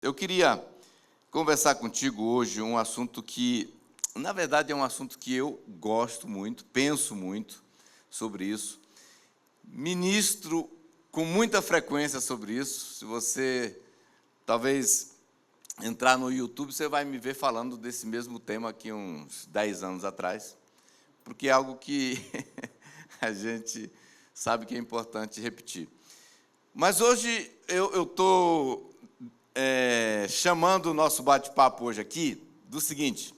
Eu queria conversar contigo hoje um assunto que, na verdade, é um assunto que eu gosto muito, penso muito sobre isso, ministro com muita frequência sobre isso. Se você, talvez, entrar no YouTube, você vai me ver falando desse mesmo tema aqui uns 10 anos atrás, porque é algo que a gente sabe que é importante repetir. Mas hoje eu estou chamando o nosso bate-papo hoje aqui o seguinte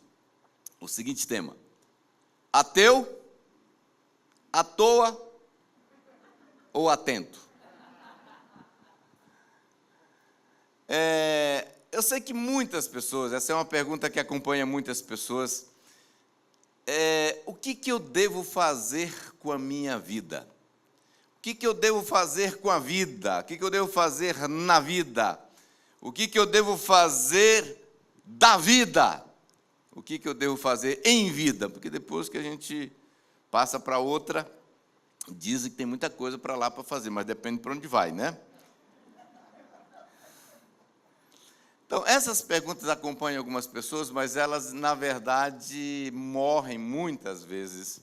tema: ateu, à toa ou atento? Eu sei que muitas pessoas, essa é uma pergunta que acompanha muitas pessoas, o que eu devo fazer com a minha vida? O que eu devo fazer com a vida? O que eu devo fazer na vida? O que eu devo fazer da vida? O que eu devo fazer em vida? Porque depois que a gente passa para outra, dizem que tem muita coisa para lá para fazer, mas depende para onde vai, né? Então, essas perguntas acompanham algumas pessoas, mas elas, na verdade, morrem muitas vezes,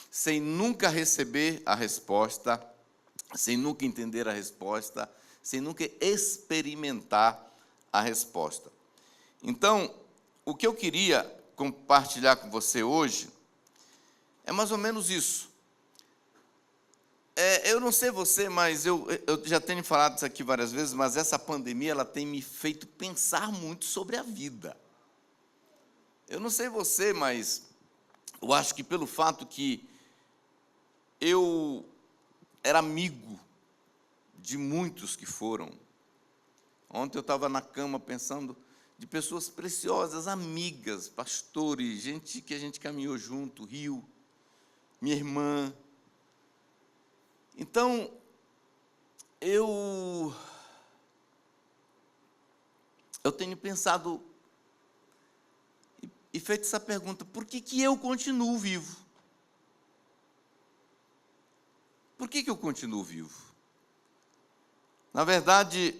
sem nunca receber a resposta, sem nunca entender a resposta, sem nunca experimentar a resposta. Então, o que eu queria compartilhar com você hoje é mais ou menos isso. Eu não sei você, mas eu já tenho falado isso aqui várias vezes, mas essa pandemia ela tem me feito pensar muito sobre a vida. Eu não sei você, mas eu acho que pelo fato que eu era amigo de muitos que foram. Ontem eu estava na cama pensando de pessoas preciosas, amigas, pastores, gente que a gente caminhou junto, Rio, minha irmã. Então, eu tenho pensado e feito essa pergunta: por que eu continuo vivo? Por que eu continuo vivo? Na verdade,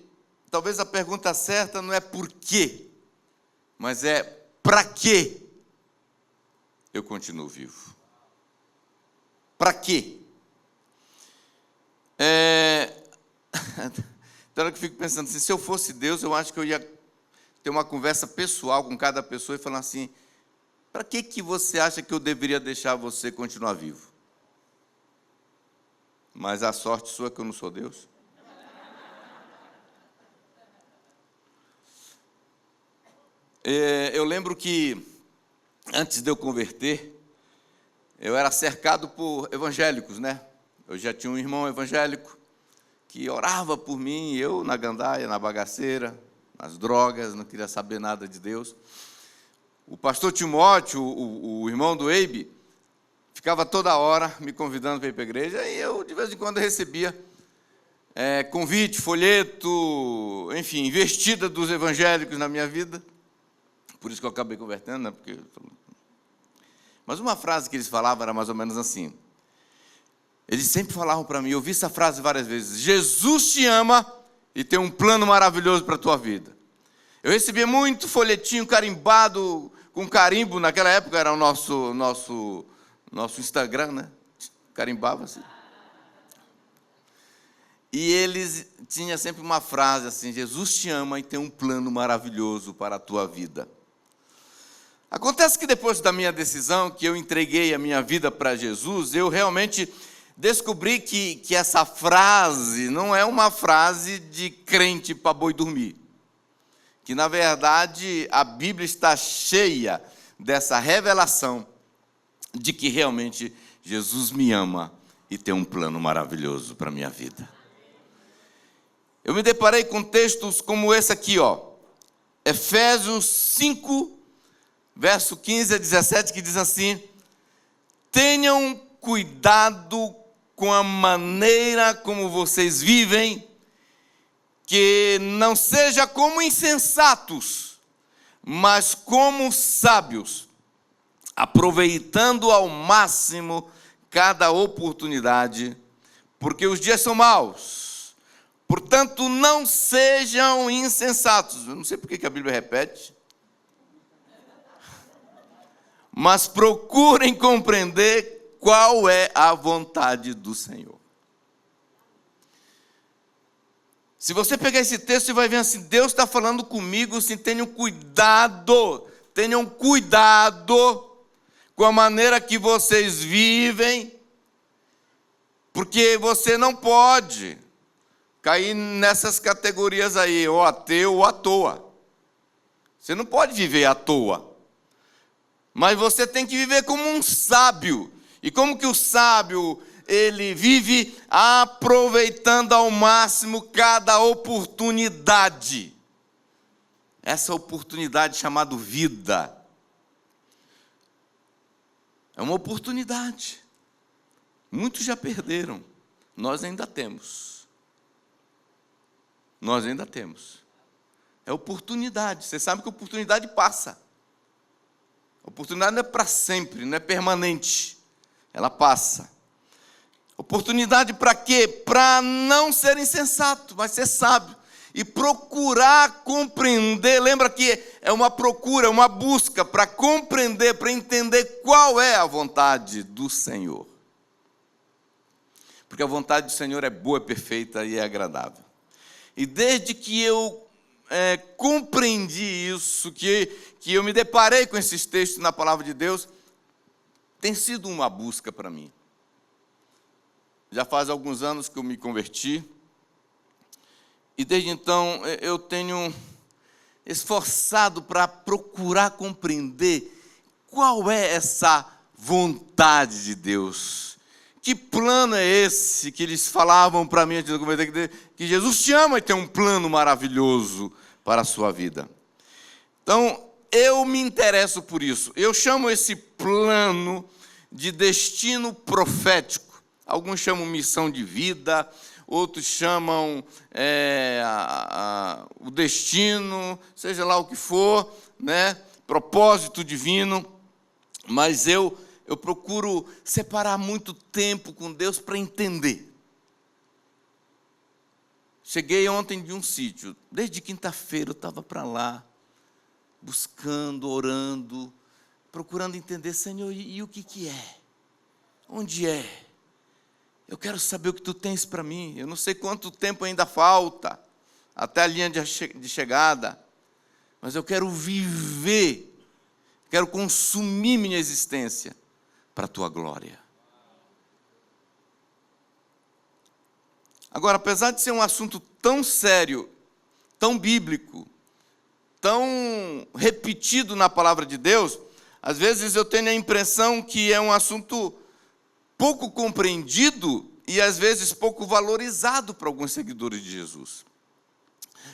talvez a pergunta certa não é por quê, mas é para que eu continuo vivo. Para quê? Então, eu fico pensando assim, se eu fosse Deus, eu acho que eu ia ter uma conversa pessoal com cada pessoa e falar assim: para que você acha que eu deveria deixar você continuar vivo? Mas a sorte sua é que eu não sou Deus. Eu lembro que, antes de eu converter, eu era cercado por evangélicos, né? Eu já tinha um irmão evangélico que orava por mim, eu na gandaia, na bagaceira, nas drogas, não queria saber nada de Deus. O pastor Timóteo, o irmão do Eibe, ficava toda hora me convidando para ir para a igreja, e eu, de vez em quando, recebia convite, folheto, enfim, investida dos evangélicos na minha vida. Por isso que eu acabei convertendo, né? Mas uma frase que eles falavam era mais ou menos assim. Eles sempre falavam para mim, eu ouvi essa frase várias vezes: Jesus te ama e tem um plano maravilhoso para a tua vida. Eu recebia muito folhetinho carimbado, com carimbo, naquela época era o nosso Instagram, né? Carimbava assim. E eles tinham sempre uma frase assim: Jesus te ama e tem um plano maravilhoso para a tua vida. Acontece que depois da minha decisão, que eu entreguei a minha vida para Jesus, eu realmente descobri que essa frase não é uma frase de crente para boi dormir. Que, na verdade, a Bíblia está cheia dessa revelação de que realmente Jesus me ama e tem um plano maravilhoso para a minha vida. Eu me deparei com textos como esse aqui, Efésios 5, verso 15 a 17, que diz assim: tenham cuidado com a maneira como vocês vivem, que não seja como insensatos, mas como sábios, aproveitando ao máximo cada oportunidade, porque os dias são maus. Portanto, não sejam insensatos. Eu não sei por que a Bíblia repete. Mas procurem compreender qual é a vontade do Senhor. Se você pegar esse texto e vai ver assim, Deus está falando comigo, assim, tenham cuidado com a maneira que vocês vivem, porque você não pode cair nessas categorias aí, ou ateu ou à toa. Você não pode viver à toa, mas você tem que viver como um sábio. E como que o sábio, ele vive aproveitando ao máximo cada oportunidade. Essa oportunidade chamada vida é uma oportunidade. Muitos já perderam, nós ainda temos. Nós ainda temos. É oportunidade. Você sabe que a oportunidade passa. A oportunidade não é para sempre, não é permanente. Ela passa. Oportunidade para quê? Para não ser insensato, mas ser sábio. E procurar compreender. Lembra que é uma procura, uma busca para compreender, para entender qual é a vontade do Senhor. Porque a vontade do Senhor é boa, é perfeita e é agradável. E desde que eu compreendi isso, que eu me deparei com esses textos na Palavra de Deus, tem sido uma busca para mim. Já faz alguns anos que eu me converti, e desde então eu tenho esforçado para procurar compreender qual é essa vontade de Deus. Que plano é esse que eles falavam para mim antes de eu converter, que Jesus te ama e tem um plano maravilhoso para a sua vida. Então, eu me interesso por isso. Eu chamo esse plano de destino profético. Alguns chamam missão de vida, outros chamam o destino, seja lá o que for, né? Propósito divino, mas eu procuro separar muito tempo com Deus para entender. Cheguei ontem de um sítio, desde quinta-feira eu estava para lá, buscando, orando, procurando entender, Senhor, e o que é? Onde é? Eu quero saber o que Tu tens para mim. Eu não sei quanto tempo ainda falta até a linha de chegada, mas eu quero viver, quero consumir minha existência para a Tua glória. Agora, apesar de ser um assunto tão sério, tão bíblico, tão repetido na palavra de Deus, às vezes eu tenho a impressão que é um assunto pouco compreendido e às vezes pouco valorizado para alguns seguidores de Jesus.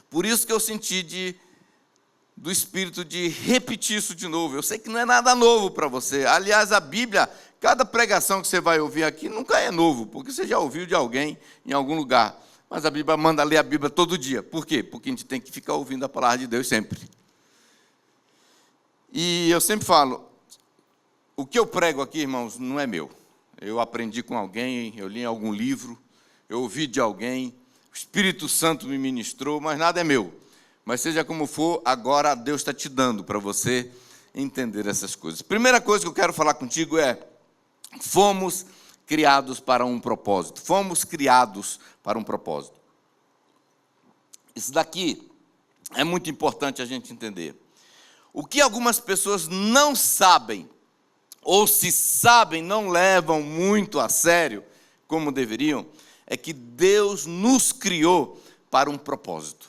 Por isso que eu senti do Espírito de repetir isso de novo. Eu sei que não é nada novo para você. Aliás, a Bíblia, cada pregação que você vai ouvir aqui nunca é novo, porque você já ouviu de alguém em algum lugar. Mas a Bíblia manda ler a Bíblia todo dia. Por quê? Porque a gente tem que ficar ouvindo a palavra de Deus sempre. E eu sempre falo, o que eu prego aqui, irmãos, não é meu. Eu aprendi com alguém, eu li em algum livro, eu ouvi de alguém, o Espírito Santo me ministrou, mas nada é meu. Mas seja como for, agora Deus está te dando para você entender essas coisas. Primeira coisa que eu quero falar contigo é, fomos criados para um propósito. Fomos criados para um propósito. Isso daqui é muito importante a gente entender. O que algumas pessoas não sabem, ou se sabem, não levam muito a sério, como deveriam, é que Deus nos criou para um propósito.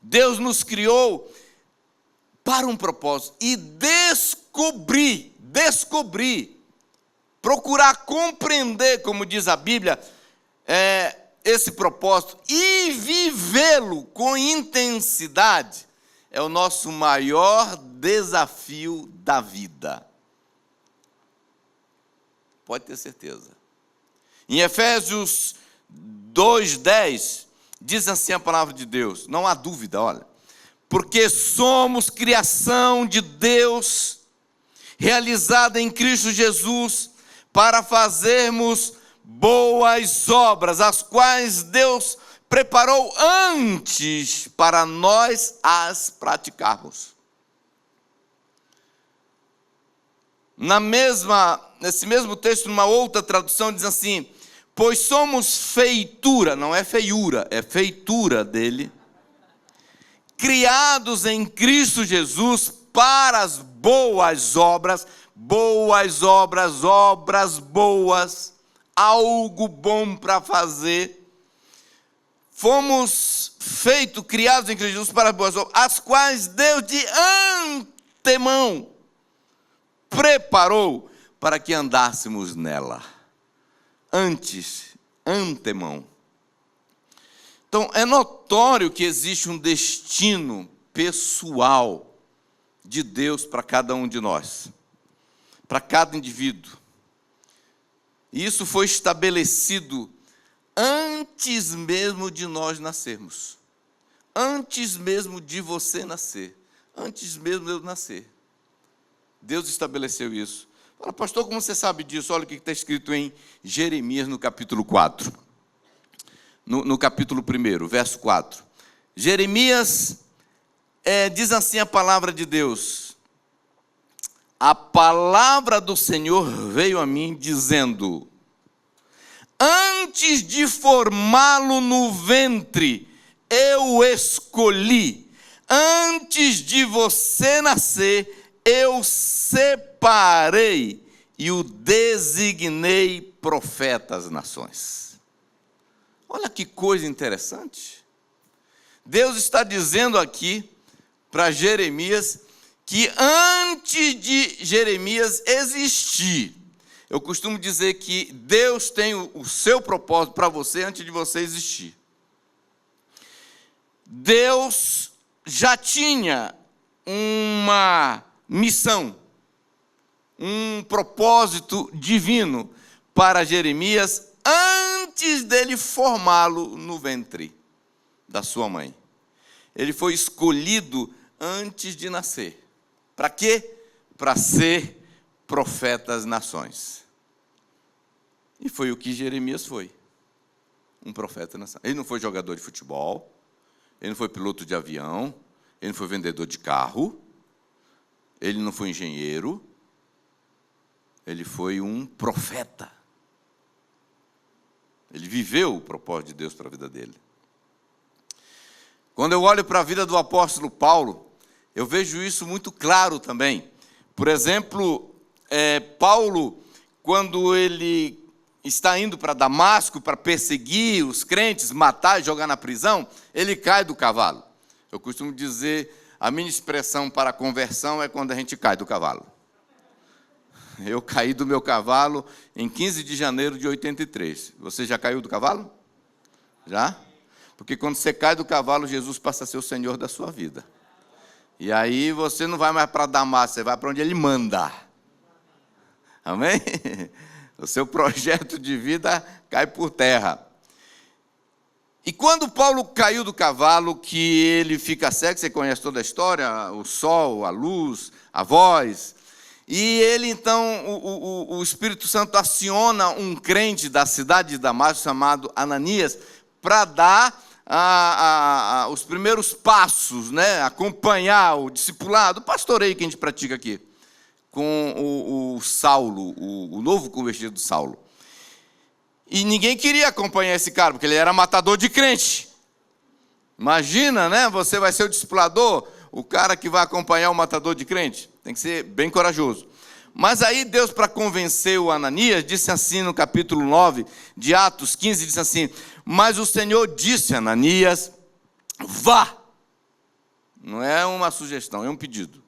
Deus nos criou para um propósito. E descobrir, procurar compreender, como diz a Bíblia, esse propósito e vivê-lo com intensidade é o nosso maior desafio da vida. Pode ter certeza. Em Efésios 2:10, diz assim a palavra de Deus, não há dúvida, olha. Porque somos criação de Deus, realizada em Cristo Jesus, para fazermos boas obras, as quais Deus preparou antes para nós as praticarmos. Nesse mesmo texto, numa outra tradução, diz assim: pois somos feitura, não é feiura, é feitura dele, criados em Cristo Jesus para as boas obras, obras boas, algo bom para fazer. Fomos feitos, criados em Cristo Jesus para as boas obras, as quais Deus de antemão preparou para que andássemos nela. Antemão. Então, é notório que existe um destino pessoal de Deus para cada um de nós, para cada indivíduo. E isso foi estabelecido antes mesmo de nós nascermos, antes mesmo de você nascer, antes mesmo de eu nascer. Deus estabeleceu isso. Fala, pastor, como você sabe disso? Olha o que está escrito em Jeremias, no capítulo 4. No capítulo 1, verso 4. Jeremias diz assim a palavra de Deus: a palavra do Senhor veio a mim dizendo: antes de formá-lo no ventre, eu escolhi. Antes de você nascer, eu separei e o designei profeta às nações. Olha que coisa interessante. Deus está dizendo aqui para Jeremias que antes de Jeremias existir, eu costumo dizer que Deus tem o seu propósito para você antes de você existir. Deus já tinha uma missão, um propósito divino para Jeremias antes dele formá-lo no ventre da sua mãe. Ele foi escolhido antes de nascer. Para quê? Para ser profeta das nações. E foi o que Jeremias foi. Um profeta nação. Ele não foi jogador de futebol, ele não foi piloto de avião, ele não foi vendedor de carro, ele não foi engenheiro, ele foi um profeta. Ele viveu o propósito de Deus para a vida dele. Quando eu olho para a vida do apóstolo Paulo, eu vejo isso muito claro também. Por exemplo, Paulo, quando ele está indo para Damasco para perseguir os crentes, matar e jogar na prisão, ele cai do cavalo. Eu costumo dizer, a minha expressão para conversão é quando a gente cai do cavalo. Eu caí do meu cavalo em 15 de janeiro de 83. Você já caiu do cavalo? Já? Porque quando você cai do cavalo, Jesus passa a ser o Senhor da sua vida. E aí você não vai mais para Damasco, você vai para onde Ele manda. Amém? O seu projeto de vida cai por terra. E quando Paulo caiu do cavalo, que ele fica cego, você conhece toda a história, o sol, a luz, a voz. E ele então, o Espírito Santo aciona um crente da cidade de Damasco, chamado Ananias, para dar os primeiros passos, né? Acompanhar o discipulado, o pastoreio que a gente pratica aqui, com o Saulo, o novo convertido Saulo. E ninguém queria acompanhar esse cara, porque ele era matador de crente. Imagina, né? Você vai ser o discipulador, o cara que vai acompanhar o matador de crente. Tem que ser bem corajoso. Mas aí Deus, para convencer o Ananias, disse assim no capítulo 9 de Atos 15, disse assim: mas o Senhor disse a Ananias, vá. Não é uma sugestão, é um pedido.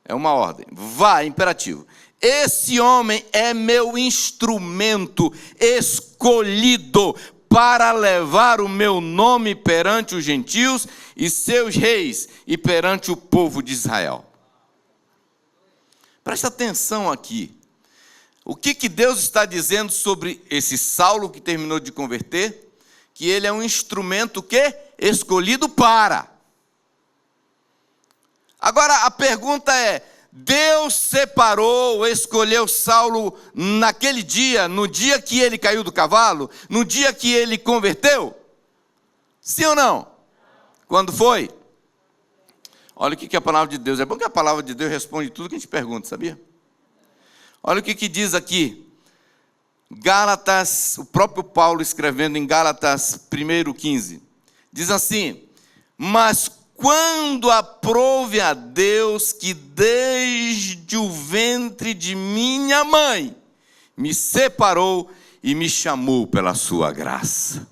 É uma ordem. Vá, é imperativo. Esse homem é meu instrumento escolhido para levar o meu nome perante os gentios e seus reis e perante o povo de Israel. Presta atenção aqui. O que Deus está dizendo sobre esse Saulo que terminou de converter? Que ele é um instrumento escolhido para. Agora a pergunta é: Deus separou, escolheu Saulo naquele dia, no dia que ele caiu do cavalo, no dia que ele converteu? Sim ou não? Quando foi? Olha o que a palavra de Deus... É bom que a palavra de Deus responde tudo que a gente pergunta, sabia? Olha o que diz aqui. Gálatas, o próprio Paulo escrevendo em Gálatas 1:15. Diz assim: mas quando aprouve a Deus que desde o ventre de minha mãe me separou e me chamou pela sua graça.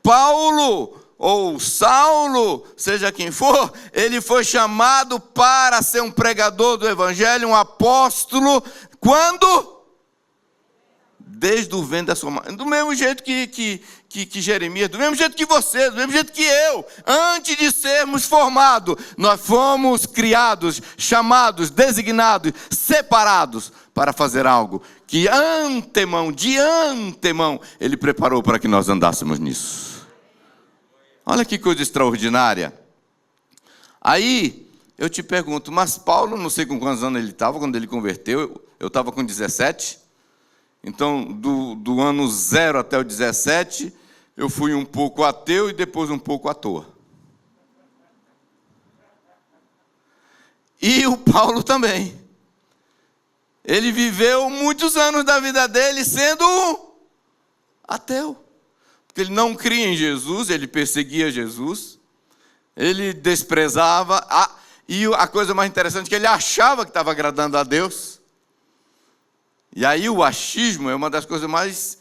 Paulo, ou Saulo, seja quem for, ele foi chamado para ser um pregador do evangelho, um apóstolo, quando? Desde o ventre da sua mãe. Do mesmo jeito que Jeremias, do mesmo jeito que você, do mesmo jeito que eu, antes de sermos formados, nós fomos criados, chamados, designados, separados para fazer algo que de antemão, Ele preparou para que nós andássemos nisso. Olha que coisa extraordinária. Aí, eu te pergunto, mas Paulo, não sei com quantos anos ele estava quando ele converteu, eu estava com 17. Então, do ano 0 até o 17, eu fui um pouco ateu e depois um pouco à toa. E o Paulo também. Ele viveu muitos anos da vida dele sendo ateu. Porque ele não cria em Jesus, ele perseguia Jesus, ele desprezava, e a coisa mais interessante é que ele achava que estava agradando a Deus. E aí o achismo é uma das coisas mais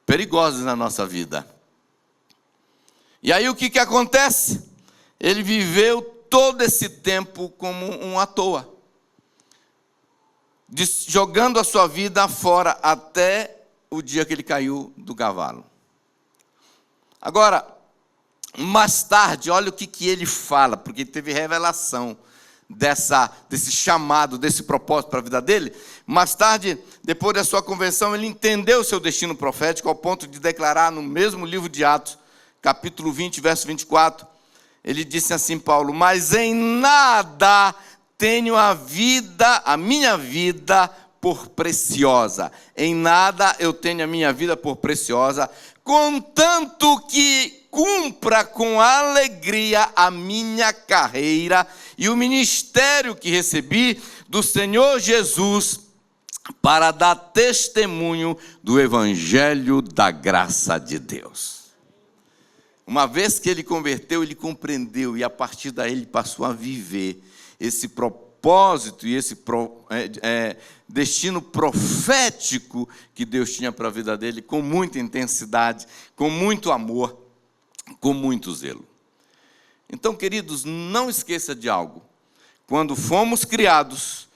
perigosas na nossa vida. E aí o que acontece? Ele viveu todo esse tempo como um à toa, jogando a sua vida fora até o dia que ele caiu do cavalo. Agora, mais tarde, olha o que ele fala, porque teve revelação desse chamado, desse propósito para a vida dele. Mais tarde, depois da sua conversão, ele entendeu o seu destino profético, ao ponto de declarar no mesmo livro de Atos, capítulo 20, verso 24, ele disse assim, Paulo: mas em nada tenho a minha vida por preciosa. Em nada eu tenho a minha vida por preciosa, contanto que cumpra com alegria a minha carreira e o ministério que recebi do Senhor Jesus para dar testemunho do evangelho da graça de Deus. Uma vez que ele converteu, ele compreendeu, e a partir daí ele passou a viver esse propósito e esse destino profético que Deus tinha para a vida dele, com muita intensidade, com muito amor, com muito zelo. Então, queridos, não esqueça de algo. Quando fomos criados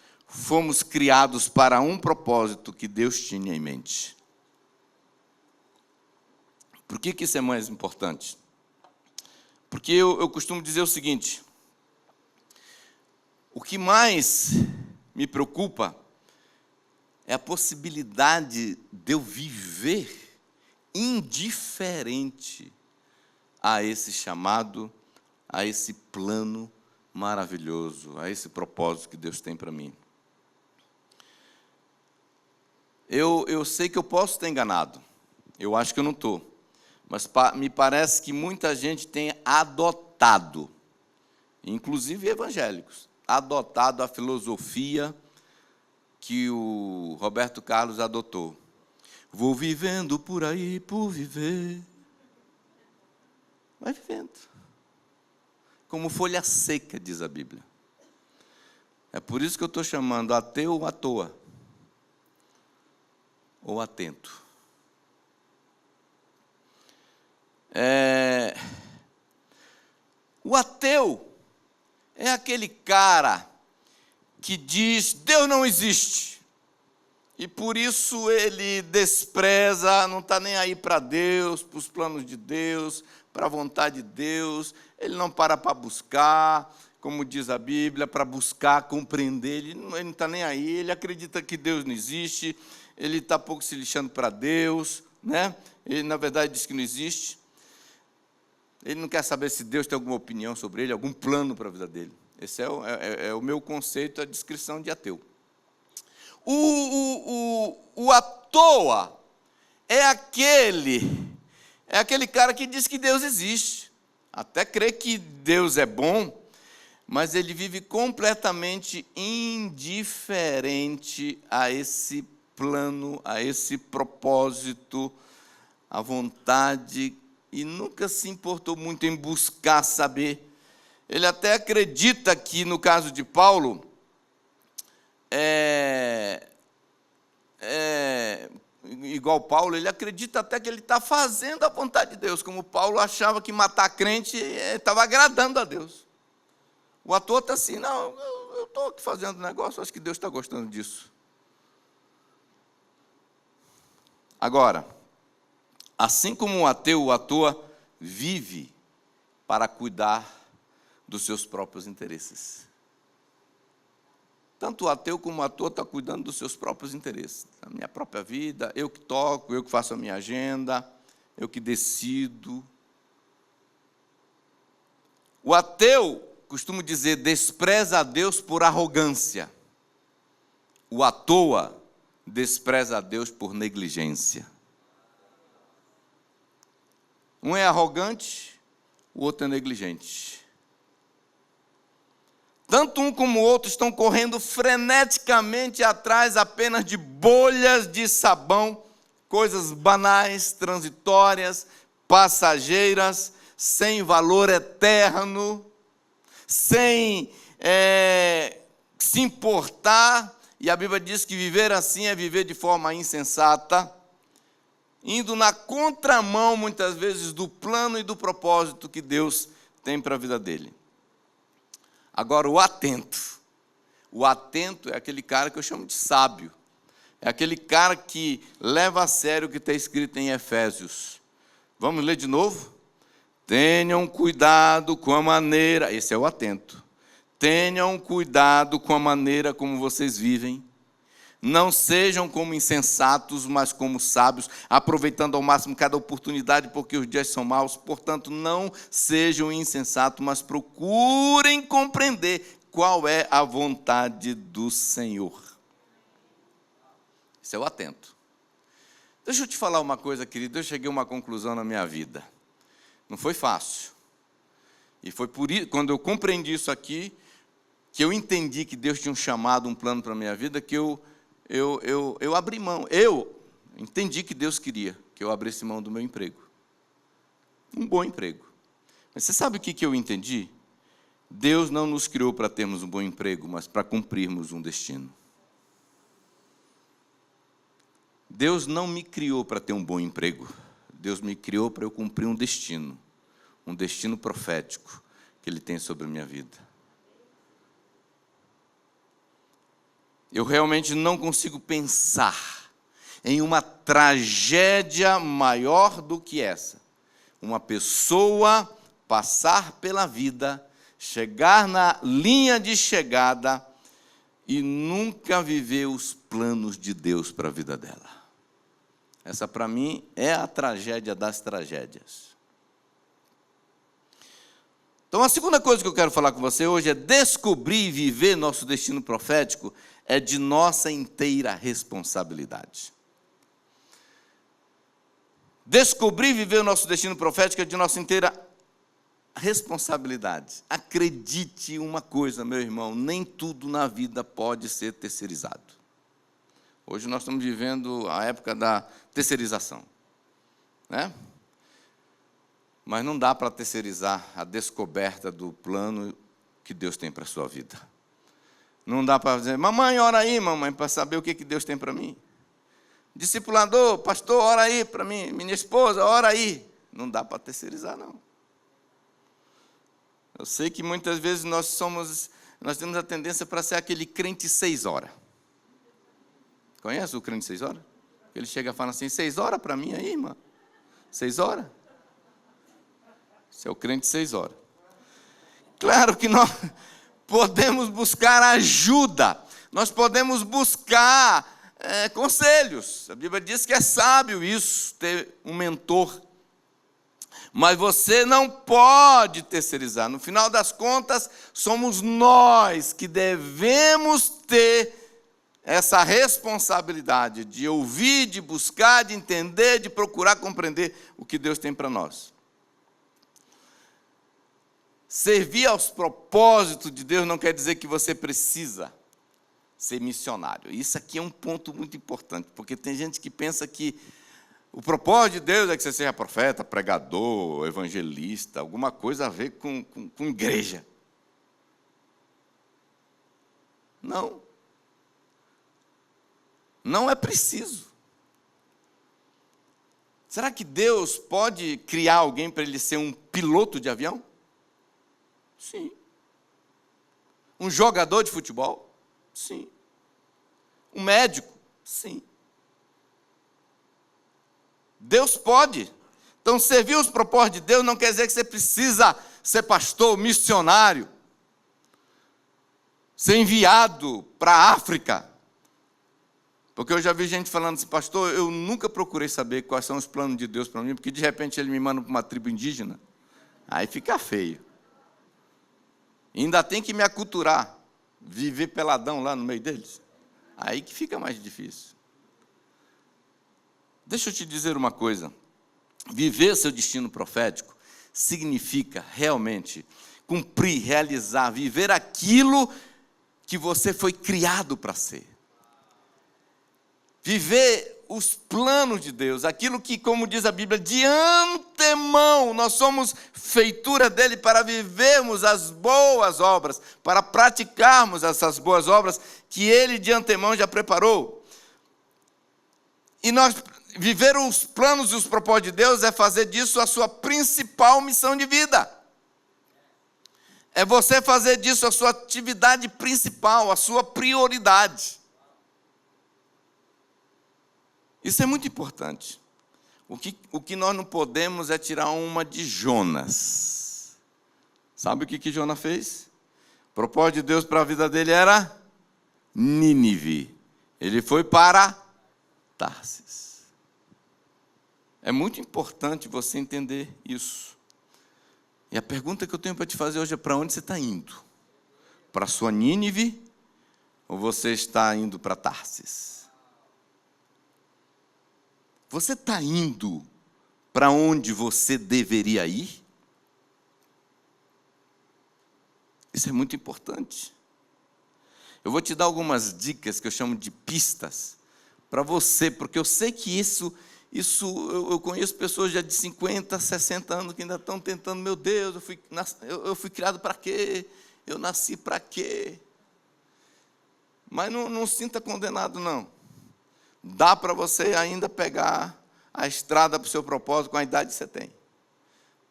para um propósito que Deus tinha em mente. Por que isso é mais importante? Porque eu costumo dizer o seguinte: o que mais me preocupa é a possibilidade de eu viver indiferente a esse chamado, a esse plano maravilhoso, a esse propósito que Deus tem para mim. Eu sei que eu posso estar enganado, eu acho que eu não estou, mas me parece que muita gente tem adotado, inclusive evangélicos, adotado a filosofia que o Roberto Carlos adotou. Vou vivendo por aí, por viver. Vai vivendo. Como folha seca, diz a Bíblia. É por isso que eu estou chamando ateu à toa. Ou atento. O ateu é aquele cara que diz: Deus não existe. E por isso ele despreza, não está nem aí para Deus, para os planos de Deus, para a vontade de Deus. Ele não para buscar, como diz a Bíblia, para buscar, compreender. Ele não está nem aí, ele acredita que Deus não existe, ele está pouco se lixando para Deus, né? Ele, na verdade, diz que não existe. Ele não quer saber se Deus tem alguma opinião sobre ele, algum plano para a vida dele. Esse é o meu conceito, a descrição de ateu. O à toa é aquele cara que diz que Deus existe. até crê que Deus é bom, mas ele vive completamente indiferente a esse plano, a esse propósito, à vontade, e nunca se importou muito em buscar saber. Ele até acredita que, no caso de Paulo, igual Paulo, ele acredita até que ele está fazendo a vontade de Deus, como Paulo achava que matar crente estava agradando a Deus. O ator está assim, não, eu estou aqui fazendo um negócio, acho que Deus está gostando disso. Agora, assim como o ator vive para cuidar dos seus próprios interesses. Tanto o ateu como o ator está cuidando dos seus próprios interesses. Da minha própria vida, eu que toco, eu que faço a minha agenda, eu que decido. O ateu, costumo dizer, despreza a Deus por arrogância. O à toa despreza a Deus por negligência. Um é arrogante, o outro é negligente. Tanto um como o outro estão correndo freneticamente atrás apenas de bolhas de sabão, coisas banais, transitórias, passageiras, sem valor eterno, sem se importar. E a Bíblia diz que viver assim é viver de forma insensata, indo na contramão, muitas vezes, do plano e do propósito que Deus tem para a vida dele. Agora, o atento é aquele cara que eu chamo de sábio, é aquele cara que leva a sério o que está escrito em Efésios. Vamos ler de novo? Tenham cuidado com a maneira, esse é o atento, tenham cuidado com a maneira como vocês vivem, não sejam como insensatos, mas como sábios, aproveitando ao máximo cada oportunidade, porque os dias são maus. Portanto, não sejam insensatos, mas procurem compreender qual é a vontade do Senhor. Esse é o atento. Deixa eu te falar uma coisa, querido. Eu cheguei a uma conclusão na minha vida. Não foi fácil. E foi por isso, quando eu compreendi isso aqui, que eu entendi que Deus tinha um chamado, um plano para a minha vida, que eu abri mão. Eu entendi que Deus queria que eu abrisse mão do meu emprego. Um bom emprego. Mas você sabe o que eu entendi? Deus não nos criou para termos um bom emprego, mas para cumprirmos um destino. Deus não me criou para ter um bom emprego. Deus me criou para eu cumprir um destino profético que Ele tem sobre a minha vida. Eu realmente não consigo pensar em uma tragédia maior do que essa. Uma pessoa passar pela vida, chegar na linha de chegada e nunca viver os planos de Deus para a vida dela. Essa, para mim, é a tragédia das tragédias. Então, a segunda coisa que eu quero falar com você hoje é descobrir e viver nosso destino profético é de nossa inteira responsabilidade. Descobrir e viver o nosso destino profético é de nossa inteira responsabilidade. Acredite uma coisa, meu irmão, nem tudo na vida pode ser terceirizado. Hoje nós estamos vivendo a época da terceirização, né? Mas não dá para terceirizar a descoberta do plano que Deus tem para a sua vida. Não dá para dizer, mamãe, ora aí, mamãe, para saber o que Deus tem para mim. Discipulador, pastor, ora aí para mim. Minha esposa, ora aí. Não dá para terceirizar, não. Eu sei que muitas vezes nós temos a tendência para ser aquele crente 6 horas. Conhece o crente 6 horas? Ele chega e fala assim, 6 horas para mim aí, irmã? 6 horas? Esse é o crente 6 horas. Claro que nós podemos buscar ajuda, nós podemos buscar conselhos. A Bíblia diz que é sábio isso, ter um mentor. Mas você não pode terceirizar. No final das contas, somos nós que devemos ter essa responsabilidade de ouvir, de buscar, de entender, de procurar compreender o que Deus tem para nós. servir aos propósitos de Deus não quer dizer que você precisa ser missionário. Isso aqui é um ponto muito importante, porque tem gente que pensa que o propósito de Deus é que você seja profeta, pregador, evangelista, alguma coisa a ver com igreja. Não. Não é preciso. Será que Deus pode criar alguém para ele ser um piloto de avião? Sim. Um jogador de futebol? Sim. Um médico? Sim. Deus pode. Então, servir os propósitos de Deus não quer dizer que você precisa ser pastor, missionário, ser enviado para a África. Porque eu já vi gente falando assim, pastor, eu nunca procurei saber quais são os planos de Deus para mim, porque de repente ele me manda para uma tribo indígena. Aí fica feio. E ainda tem que me aculturar, viver peladão lá no meio deles. Aí que fica mais difícil. Deixa eu te dizer uma coisa. Viver seu destino profético significa realmente cumprir, realizar, viver aquilo que você foi criado para ser. Viver os planos de Deus, aquilo que, como diz a Bíblia, de antemão nós somos feitura dele para vivermos as boas obras, para praticarmos essas boas obras que ele de antemão já preparou. E nós viver os planos e os propósitos de Deus é fazer disso a sua principal missão de vida. É você fazer disso a sua atividade principal, a sua prioridade. Isso é muito importante. O que nós não podemos é tirar uma de Jonas. Sabe o que Jonas fez? O propósito de Deus para a vida dele era Nínive. Ele foi para Tarsis. É muito importante você entender isso. E a pergunta que eu tenho para te fazer hoje é: para onde você está indo? Para a sua Nínive ou você está indo para Tarsis? Você está indo para onde você deveria ir? Isso é muito importante. Eu vou te dar algumas dicas que eu chamo de pistas para você, porque eu sei que eu conheço pessoas já de 50, 60 anos que ainda estão tentando, meu Deus, eu fui criado para quê? Eu nasci para quê? Mas não sinta condenado, não. Dá para você ainda pegar a estrada para o seu propósito com a idade que você tem.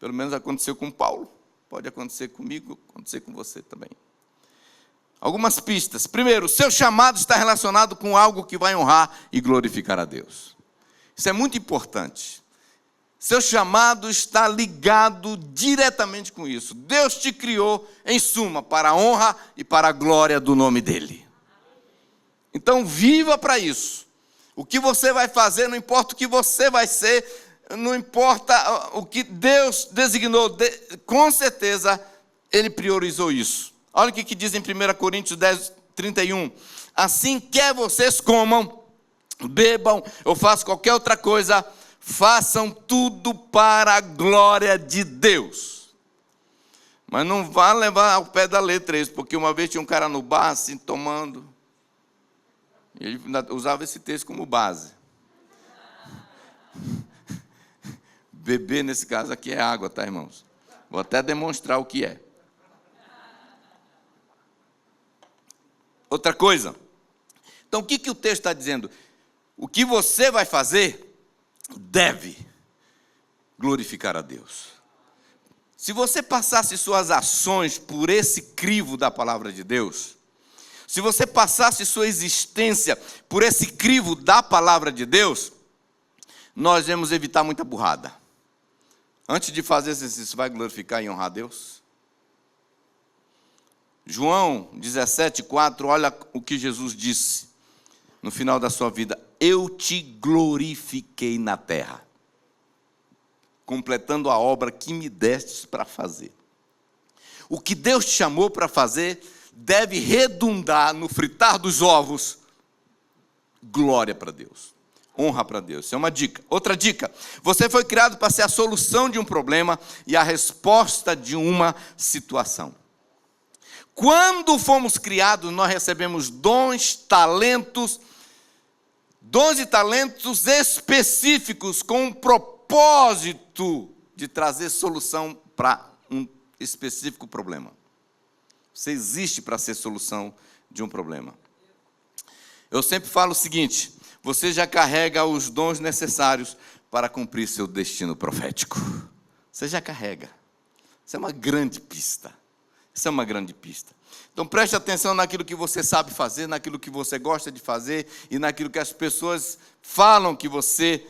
Pelo menos aconteceu com Paulo. Pode acontecer comigo, acontecer com você também. Algumas pistas. Primeiro, seu chamado está relacionado com algo que vai honrar e glorificar a Deus. Isso é muito importante. Seu chamado está ligado diretamente com isso. Deus te criou, em suma, para a honra e para a glória do nome dEle. Então, viva para isso. O que você vai fazer, não importa o que você vai ser, não importa o que Deus designou, com certeza Ele priorizou isso. Olha o que diz em 1 Coríntios 10, 31. Assim, quer vocês comam, bebam ou façam qualquer outra coisa, façam tudo para a glória de Deus. Mas não vá levar ao pé da letra isso, porque uma vez tinha um cara no bar, assim, tomando. Ele usava esse texto como base. Beber, nesse caso aqui, é água, tá, irmãos? Vou até demonstrar o que é. Outra coisa. Então, o que o texto está dizendo? O que você vai fazer deve glorificar a Deus. Se você passasse suas ações por esse crivo da palavra de Deus, se você passasse sua existência por esse crivo da palavra de Deus, nós vamos evitar muita burrada. Antes de fazer esse exercício, vai glorificar e honrar a Deus? João 17,4, olha o que Jesus disse no final da sua vida: eu te glorifiquei na terra, completando a obra que me destes para fazer. O que Deus te chamou para fazer deve redundar no fritar dos ovos, glória para Deus, Honra para Deus. Isso é uma dica. Outra dica. Você foi criado para ser a solução de um problema e a resposta de uma situação. Quando fomos criados, nós recebemos dons e talentos específicos com um propósito de trazer solução para um específico problema. Você existe para ser solução de um problema. Eu sempre falo o seguinte: você já carrega os dons necessários para cumprir seu destino profético. Você já carrega. Isso é uma grande pista. Isso é uma grande pista. Então preste atenção naquilo que você sabe fazer, naquilo que você gosta de fazer e naquilo que as pessoas falam que você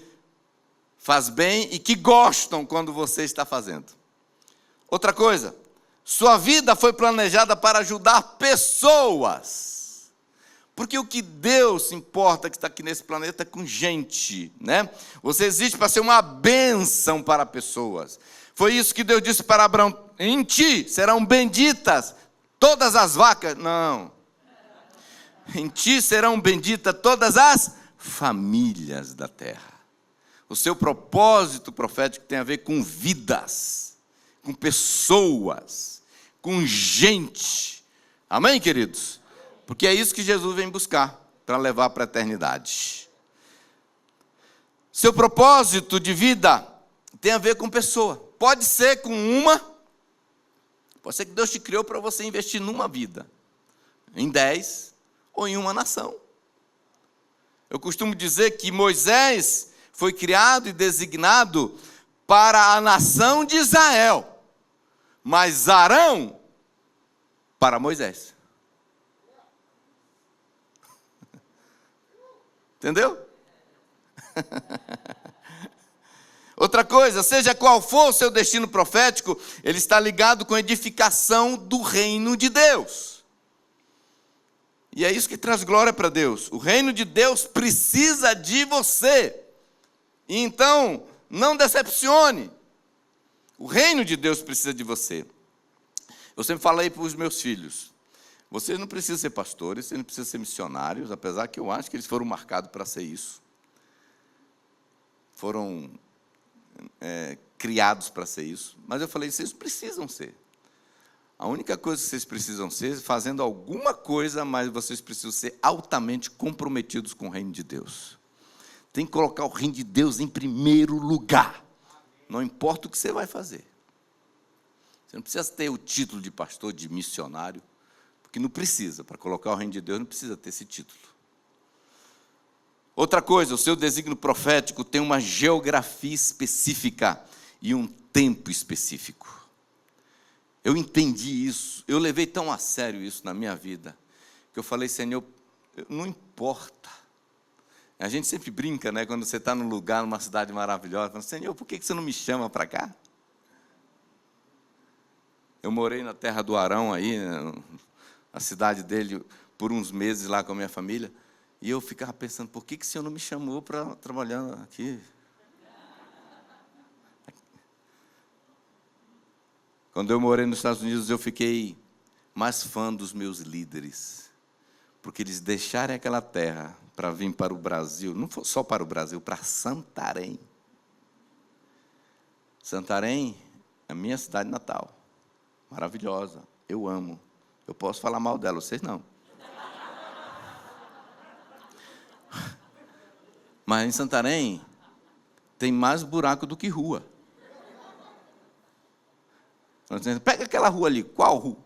faz bem e que gostam quando você está fazendo. Outra coisa, sua vida foi planejada para ajudar pessoas. Porque o que Deus importa que está aqui nesse planeta é com gente, né? Você existe para ser uma bênção para pessoas. Foi isso que Deus disse para Abraão: em ti serão benditas todas as vacas. Não. Em ti serão benditas todas as famílias da terra. O seu propósito profético tem a ver com vidas, com pessoas, com gente. Amém, queridos? Porque é isso que Jesus vem buscar para levar para a eternidade. Seu propósito de vida tem a ver com pessoa. Pode ser com uma, pode ser que Deus te criou para você investir numa vida, em 10 ou em uma nação. Eu costumo dizer que Moisés foi criado e designado para a nação de Israel, mas Arão para Moisés. Entendeu? Outra coisa, seja qual for o seu destino profético, ele está ligado com a edificação do reino de Deus. E é isso que traz glória para Deus. O reino de Deus precisa de você. E então, não decepcione. O reino de Deus precisa de você. Eu sempre falei para os meus filhos: vocês não precisam ser pastores, vocês não precisam ser missionários, apesar que eu acho que eles foram marcados para ser isso. Foram criados para ser isso. Mas eu falei: vocês precisam ser. A única coisa que vocês precisam ser é fazendo alguma coisa, mas vocês precisam ser altamente comprometidos com o reino de Deus. Tem que colocar o reino de Deus em primeiro lugar. Não importa o que você vai fazer. Você não precisa ter o título de pastor, de missionário, porque não precisa. Para colocar o reino de Deus não precisa ter esse título. Outra coisa, o seu desígnio profético tem uma geografia específica e um tempo específico. Eu entendi isso, eu levei tão a sério isso na minha vida, que eu falei: Senhor, não importa. A gente sempre brinca, né, quando você está num lugar, numa cidade maravilhosa, falando: Senhor, por que você não me chama para cá? Eu morei na terra do Arão, aí, na cidade dele, por uns meses lá com a minha família, e eu ficava pensando: por que o Senhor não me chamou para trabalhar aqui? Quando eu morei nos Estados Unidos, eu fiquei mais fã dos meus líderes, porque eles deixaram aquela terra para vir para o Brasil, não só para o Brasil, para Santarém. Santarém é a minha cidade natal, maravilhosa, eu amo. Eu posso falar mal dela, vocês não. Mas em Santarém tem mais buraco do que rua. Pega aquela rua ali. Qual rua?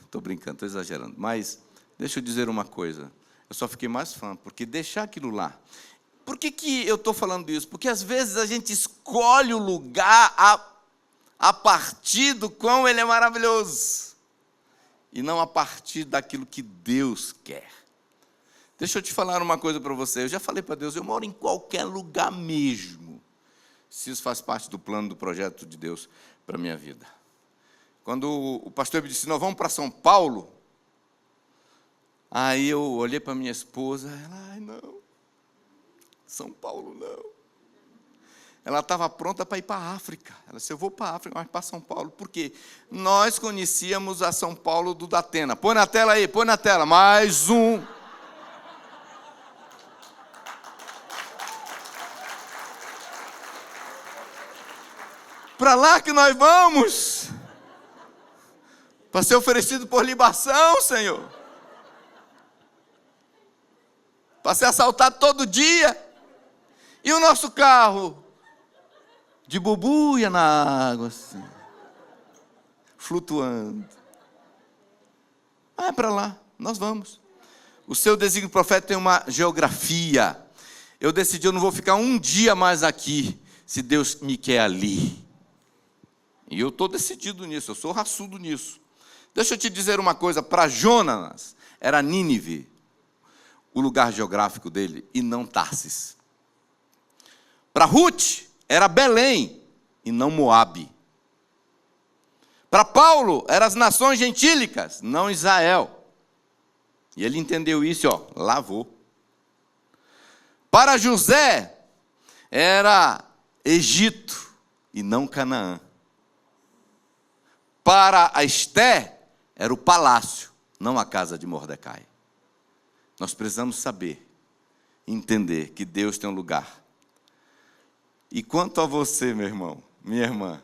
Estou brincando, estou exagerando. Mas deixa eu dizer uma coisa. Eu só fiquei mais fã, porque deixar aquilo lá. Por que eu estou falando isso? Porque às vezes a gente escolhe o lugar a partir do quão ele é maravilhoso. E não a partir daquilo que Deus quer. Deixa eu te falar uma coisa para você. Eu já falei para Deus: eu moro em qualquer lugar mesmo, se isso faz parte do plano, do projeto de Deus para a minha vida. Quando o pastor me disse: nós vamos para São Paulo, aí eu olhei para minha esposa, ela: ai, não, São Paulo não. Ela estava pronta para ir para a África. Ela disse: eu vou para a África, mas para São Paulo. Por quê? Nós conhecíamos a São Paulo do Datena. Põe na tela aí, põe na tela, mais um. para lá que nós vamos. Para ser oferecido por libação, Senhor. Para ser assaltado todo dia. E o nosso carro? De bubuia na água, assim. Flutuando. É para lá, nós vamos. O seu desígnio profético tem uma geografia. Eu decidi, eu não vou ficar um dia mais aqui, se Deus me quer ali. E eu estou decidido nisso, eu sou raçudo nisso. Deixa eu te dizer uma coisa, para Jonas, era Nínive, o lugar geográfico dele, e não Tarsis. Para Ruth, era Belém, e não Moabe. Para Paulo, eram as nações gentílicas, não Israel. E ele entendeu isso, ó, lavou. Para José, era Egito e não Canaã. Para a Esté, era o palácio, não a casa de Mordecai. Nós precisamos saber, entender que Deus tem um lugar. E quanto a você, meu irmão, minha irmã,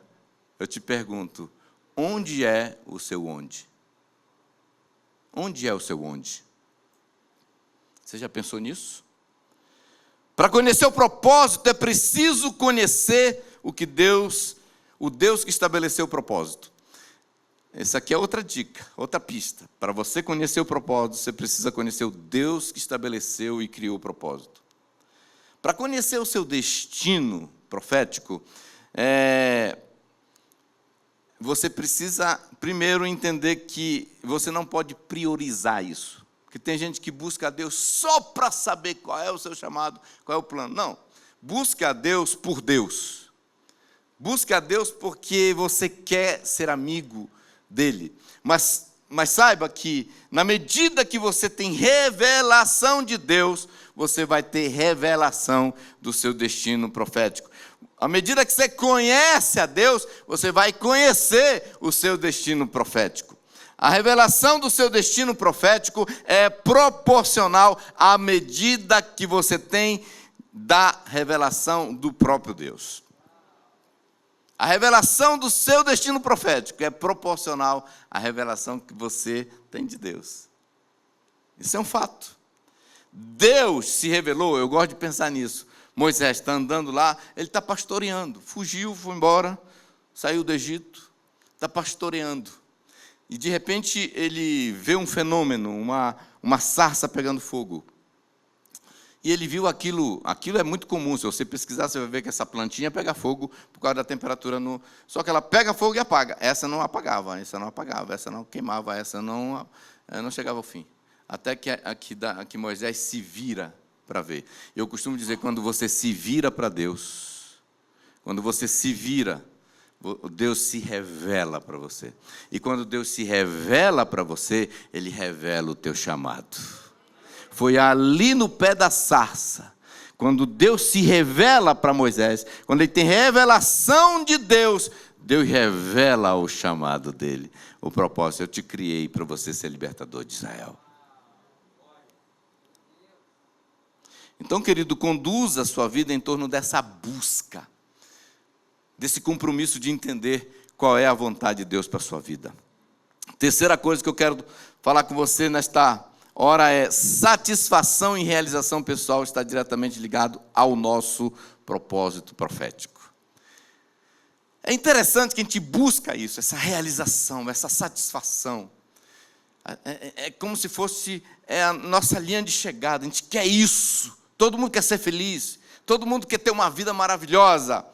eu te pergunto, onde é o seu onde? Onde é o seu onde? Você já pensou nisso? Para conhecer o propósito, é preciso conhecer o Deus que estabeleceu o propósito. Essa aqui é outra dica, outra pista. Para você conhecer o propósito, você precisa conhecer o Deus que estabeleceu e criou o propósito. Para conhecer o seu destino profético, você precisa primeiro entender que você não pode priorizar isso. Porque tem gente que busca a Deus só para saber qual é o seu chamado, qual é o plano. Não, busque a Deus por Deus. Busque a Deus porque você quer ser amigo dele. Mas saiba que, na medida que você tem revelação de Deus, você vai ter revelação do seu destino profético. À medida que você conhece a Deus, você vai conhecer o seu destino profético. A revelação do seu destino profético é proporcional à medida que você tem da revelação do próprio Deus. A revelação do seu destino profético é proporcional à revelação que você tem de Deus. Isso é um fato. Deus se revelou, eu gosto de pensar nisso. Moisés está andando lá, ele está pastoreando. Fugiu, foi embora, saiu do Egito, está pastoreando. E de repente ele vê um fenômeno, uma sarça pegando fogo. E ele viu aquilo é muito comum, se você pesquisar, você vai ver que essa plantinha pega fogo por causa da temperatura Só que ela pega fogo e apaga. Essa não apagava, essa não queimava, essa não chegava ao fim. Até que Moisés se vira para ver. Eu costumo dizer, quando você se vira para Deus, quando você se vira, Deus se revela para você. E quando Deus se revela para você, Ele revela o teu chamado. Foi ali no pé da sarça, quando Deus se revela para Moisés, quando ele tem revelação de Deus, Deus revela o chamado dele. O propósito, eu te criei para você ser libertador de Israel. Então, querido, conduza a sua vida em torno dessa busca, desse compromisso de entender qual é a vontade de Deus para a sua vida. Terceira coisa que eu quero falar com você nesta hora é: satisfação e realização pessoal está diretamente ligado ao nosso propósito profético. É interessante que a gente busca isso, essa realização, essa satisfação. É como se fosse a nossa linha de chegada, a gente quer isso. Todo mundo quer ser feliz, todo mundo quer ter uma vida maravilhosa.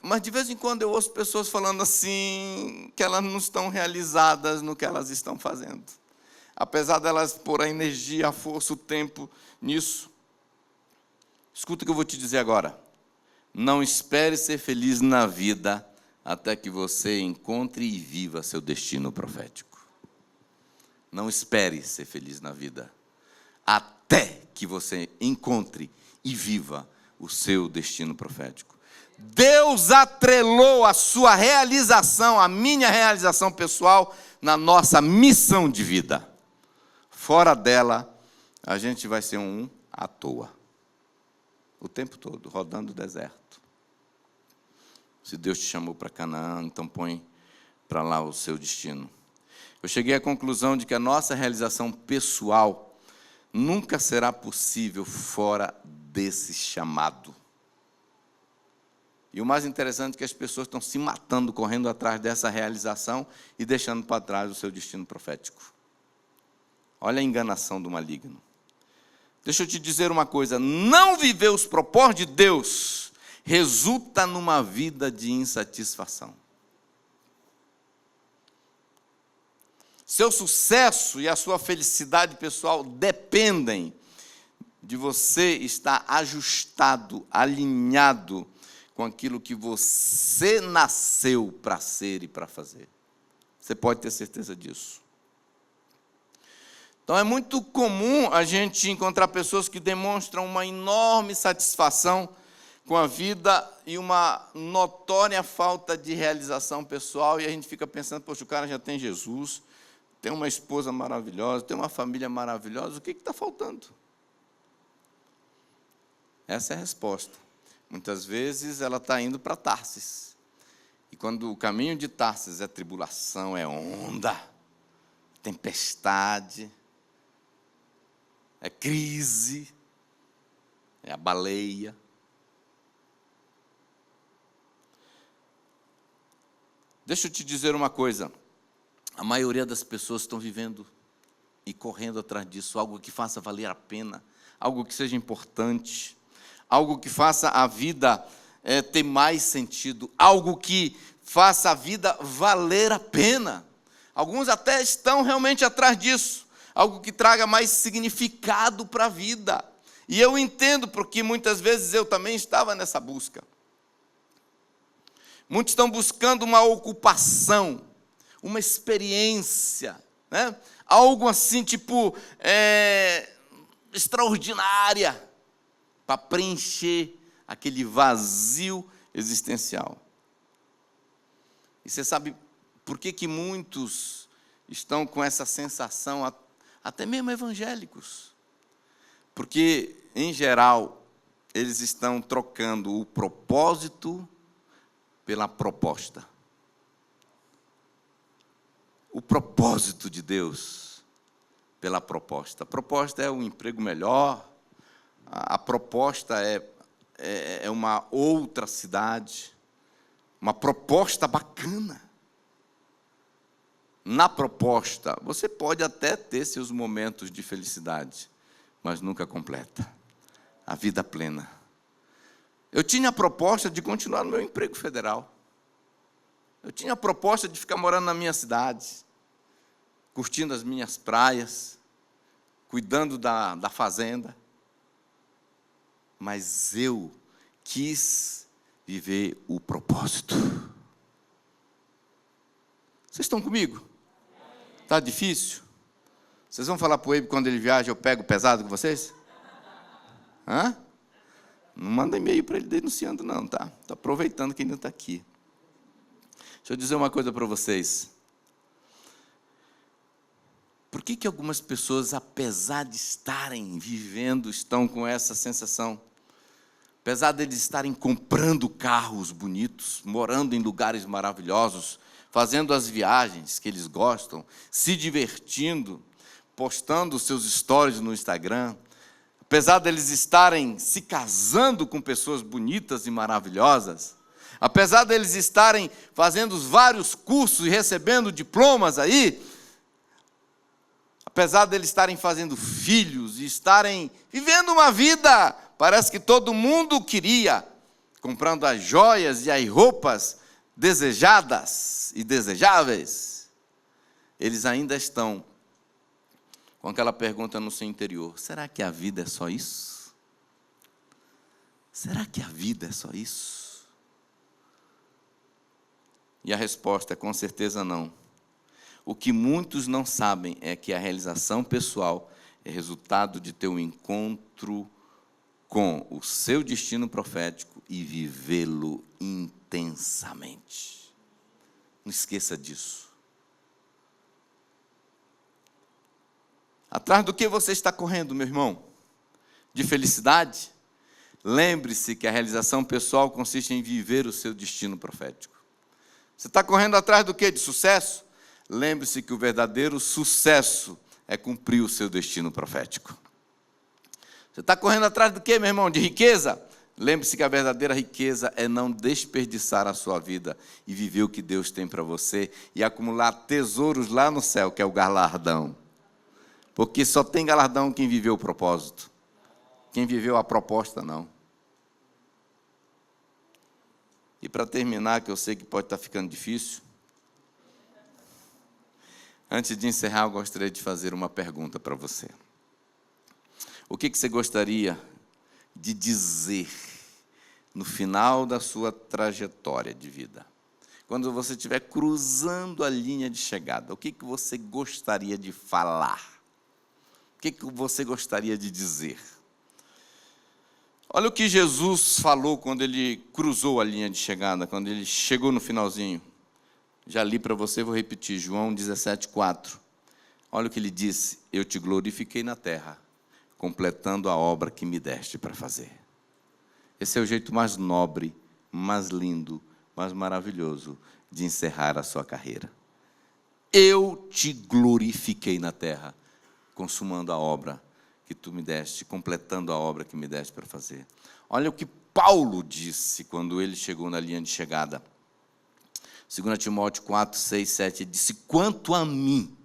Mas de vez em quando eu ouço pessoas falando assim, que elas não estão realizadas no que elas estão fazendo. Apesar delas pôr a energia, a força, o tempo nisso. Escuta o que eu vou te dizer agora. Não espere ser feliz na vida até que você encontre e viva seu destino profético. Não espere ser feliz na vida até que você encontre e viva o seu destino profético. Deus atrelou a sua realização, a minha realização pessoal, na nossa missão de vida. Fora dela, a gente vai ser um à toa. O tempo todo, rodando o deserto. Se Deus te chamou para Canaã, então põe para lá o seu destino. Eu cheguei à conclusão de que a nossa realização pessoal nunca será possível fora desse chamado. E o mais interessante é que as pessoas estão se matando, correndo atrás dessa realização e deixando para trás o seu destino profético. Olha a enganação do maligno. Deixa eu te dizer uma coisa, não viver os propósitos de Deus resulta numa vida de insatisfação. Seu sucesso e a sua felicidade pessoal dependem de você estar ajustado, alinhado com aquilo que você nasceu para ser e para fazer. Você pode ter certeza disso. Então é muito comum a gente encontrar pessoas que demonstram uma enorme satisfação com a vida e uma notória falta de realização pessoal, e a gente fica pensando, poxa, o cara já tem Jesus, tem uma esposa maravilhosa, tem uma família maravilhosa, o que está faltando? Essa é a resposta. Muitas vezes ela está indo para Tarsis, e quando o caminho de Tarsis é tribulação, é onda, tempestade, é crise, é a baleia. Deixa eu te dizer uma coisa, a maioria das pessoas estão vivendo e correndo atrás disso, algo que faça valer a pena, algo que seja importante, algo que faça a vida ter mais sentido, algo que faça a vida valer a pena. Alguns até estão realmente atrás disso, algo que traga mais significado para a vida. E eu entendo, porque muitas vezes eu também estava nessa busca. Muitos estão buscando uma ocupação, uma experiência, né? Algo assim, tipo, extraordinária, para preencher aquele vazio existencial. E você sabe por que muitos estão com essa sensação, até mesmo evangélicos? Porque, em geral, eles estão trocando o propósito pela proposta. O propósito de Deus pela proposta. A proposta é um emprego melhor, a proposta é uma outra cidade, uma proposta bacana. Na proposta, você pode até ter seus momentos de felicidade, mas nunca completa a vida plena. Eu tinha a proposta de continuar no meu emprego federal. Eu tinha a proposta de ficar morando na minha cidade, curtindo as minhas praias, cuidando da fazenda. Mas eu quis viver o propósito. Vocês estão comigo? Está difícil? Vocês vão falar para o Eibe quando ele viaja, eu pego pesado com vocês? Hã? Não manda e-mail para ele denunciando, não, tá? Estou aproveitando que ainda está aqui. Deixa eu dizer uma coisa para vocês. Por que algumas pessoas, apesar de estarem vivendo, estão com essa sensação? Apesar de eles estarem comprando carros bonitos, morando em lugares maravilhosos, fazendo as viagens que eles gostam, se divertindo, postando seus stories no Instagram, apesar de eles estarem se casando com pessoas bonitas e maravilhosas, apesar de eles estarem fazendo vários cursos e recebendo diplomas aí, apesar de eles estarem fazendo filhos e estarem vivendo uma vida, parece que todo mundo queria, comprando as joias e as roupas desejadas e desejáveis, eles ainda estão com aquela pergunta no seu interior: será que a vida é só isso? Será que a vida é só isso? E a resposta é com certeza não. O que muitos não sabem é que a realização pessoal é resultado de ter um encontro com o seu destino profético e vivê-lo intensamente. Não esqueça disso. Atrás do que você está correndo, meu irmão? De felicidade? lembre-se que a realização pessoal consiste em viver o seu destino profético. Você está correndo atrás do quê? De sucesso? Lembre-se que o verdadeiro sucesso é cumprir o seu destino profético. Você está correndo atrás do quê, meu irmão? De riqueza? Lembre-se que a verdadeira riqueza é não desperdiçar a sua vida e viver o que Deus tem para você e acumular tesouros lá no céu, que é o galardão. Porque só tem galardão quem viveu o propósito. Quem viveu a proposta, não. E para terminar, que eu sei que pode estar ficando difícil, antes de encerrar, eu gostaria de fazer uma pergunta para você. O que você gostaria de dizer no final da sua trajetória de vida? Quando você estiver cruzando a linha de chegada, o que você gostaria de falar? O que você gostaria de dizer? Olha o que Jesus falou quando ele cruzou a linha de chegada, quando ele chegou no finalzinho. Já li para você, vou repetir, João 17:4. Olha o que ele disse: eu te glorifiquei na terra, completando a obra que me deste para fazer. Esse é o jeito mais nobre, mais lindo, mais maravilhoso de encerrar a sua carreira. Eu te glorifiquei na terra, consumando a obra que tu me deste, completando a obra que me deste para fazer. Olha o que Paulo disse quando ele chegou na linha de chegada. 2 Timóteo 4, 6, 7, ele disse: quanto a mim,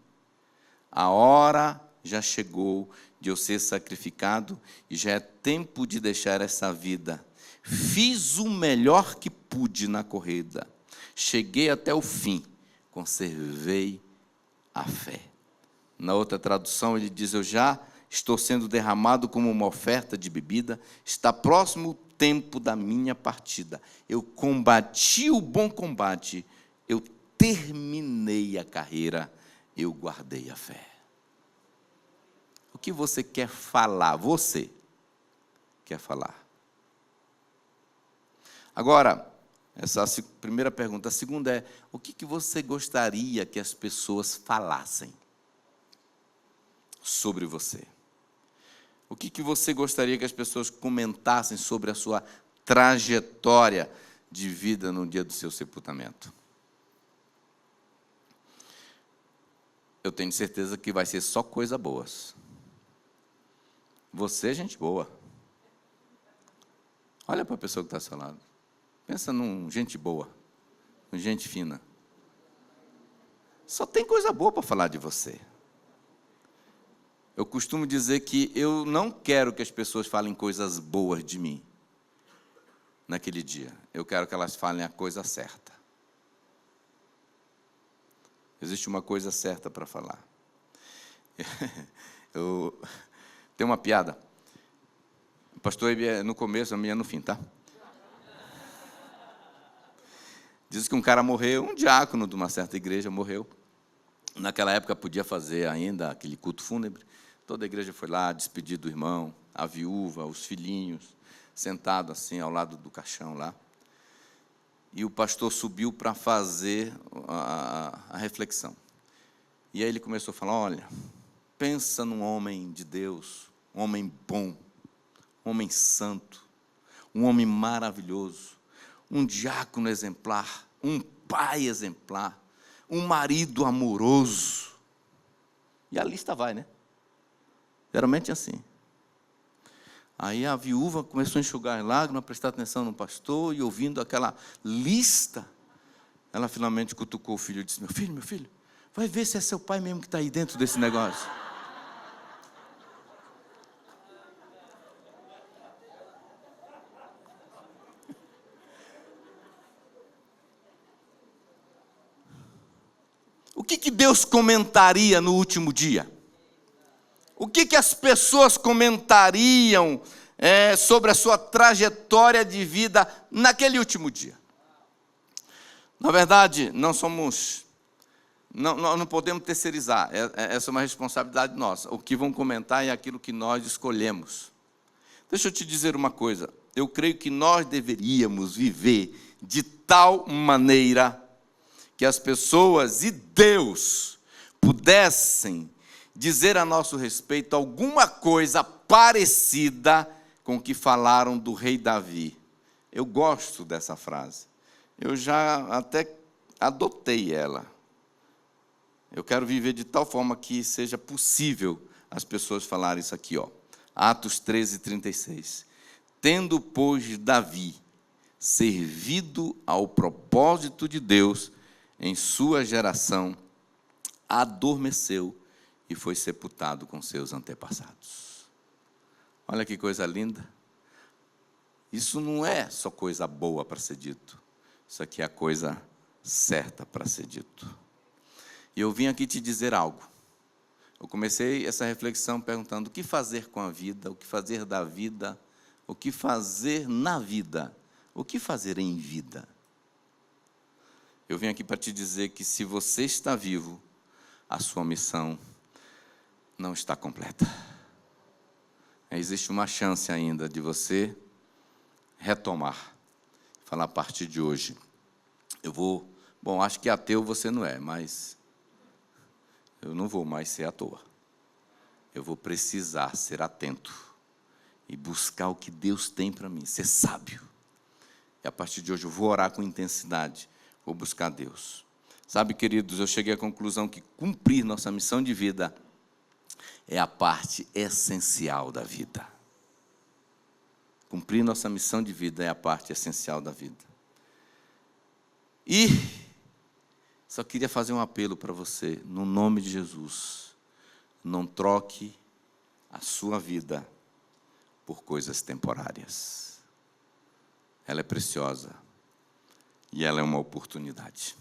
a hora já chegou de eu ser sacrificado e já é tempo de deixar essa vida. Fiz o melhor que pude na corrida. Cheguei até o fim. Conservei a fé. Na outra tradução ele diz: eu já estou sendo derramado como uma oferta de bebida. Está próximo o tempo da minha partida. Eu combati o bom combate. Eu terminei a carreira. Eu guardei a fé. O que você quer falar? Você quer falar. Agora, essa é a primeira pergunta. A segunda é: o que você gostaria que as pessoas falassem sobre você? O que você gostaria que as pessoas comentassem sobre a sua trajetória de vida no dia do seu sepultamento? Eu tenho certeza que vai ser só coisas boas. Você é gente boa. Olha para a pessoa que está ao seu lado. Pensa num gente boa, num gente fina. Só tem coisa boa para falar de você. Eu costumo dizer que eu não quero que as pessoas falem coisas boas de mim naquele dia. Eu quero que elas falem a coisa certa. Existe uma coisa certa para falar. Tem uma piada. O pastor é no começo, a minha é no fim, tá? Diz que um cara morreu, um diácono de uma certa igreja morreu. Naquela época podia fazer ainda aquele culto fúnebre. Toda a igreja foi lá despedir do irmão, a viúva, os filhinhos, sentado assim ao lado do caixão lá. E o pastor subiu para fazer a reflexão. E aí ele começou a falar: olha, pensa num homem de Deus, um homem bom, um homem santo, um homem maravilhoso, um diácono exemplar, um pai exemplar, um marido amoroso. E a lista vai, né? Geralmente é assim. Aí a viúva começou a enxugar as lágrimas, prestar atenção no pastor, e ouvindo aquela lista, ela finalmente cutucou o filho e disse: meu filho, vai ver se é seu pai mesmo que está aí dentro desse negócio. O que Deus comentaria no último dia? O que as pessoas comentariam sobre a sua trajetória de vida naquele último dia? Na verdade, não podemos terceirizar. Essa é uma responsabilidade nossa. O que vão comentar é aquilo que nós escolhemos. Deixa eu te dizer uma coisa. Eu creio que nós deveríamos viver de tal maneira que as pessoas e Deus pudessem dizer a nosso respeito alguma coisa parecida com o que falaram do rei Davi. Eu gosto dessa frase. Eu já até adotei ela. Eu quero viver de tal forma que seja possível as pessoas falarem isso aqui, ó. Atos 13:36. Tendo, pois, Davi servido ao propósito de Deus em sua geração, adormeceu e foi sepultado com seus antepassados. Olha que coisa linda. Isso não é só coisa boa para ser dito. Isso aqui é a coisa certa para ser dito. E eu vim aqui te dizer algo. Eu comecei essa reflexão perguntando o que fazer com a vida, o que fazer da vida, o que fazer na vida, o que fazer em vida. Eu vim aqui para te dizer que se você está vivo, a sua missão não está completa. Existe uma chance ainda de você retomar. Falar a partir de hoje. Acho que ateu você não é, mas eu não vou mais ser à toa. Eu vou precisar ser atento e buscar o que Deus tem para mim, ser sábio. E a partir de hoje eu vou orar com intensidade, vou buscar Deus. Sabe, queridos, eu cheguei à conclusão que cumprir nossa missão de vida é a parte essencial da vida. Cumprir nossa missão de vida é a parte essencial da vida. E só queria fazer um apelo para você, no nome de Jesus. Não troque a sua vida por coisas temporárias. Ela é preciosa e ela é uma oportunidade.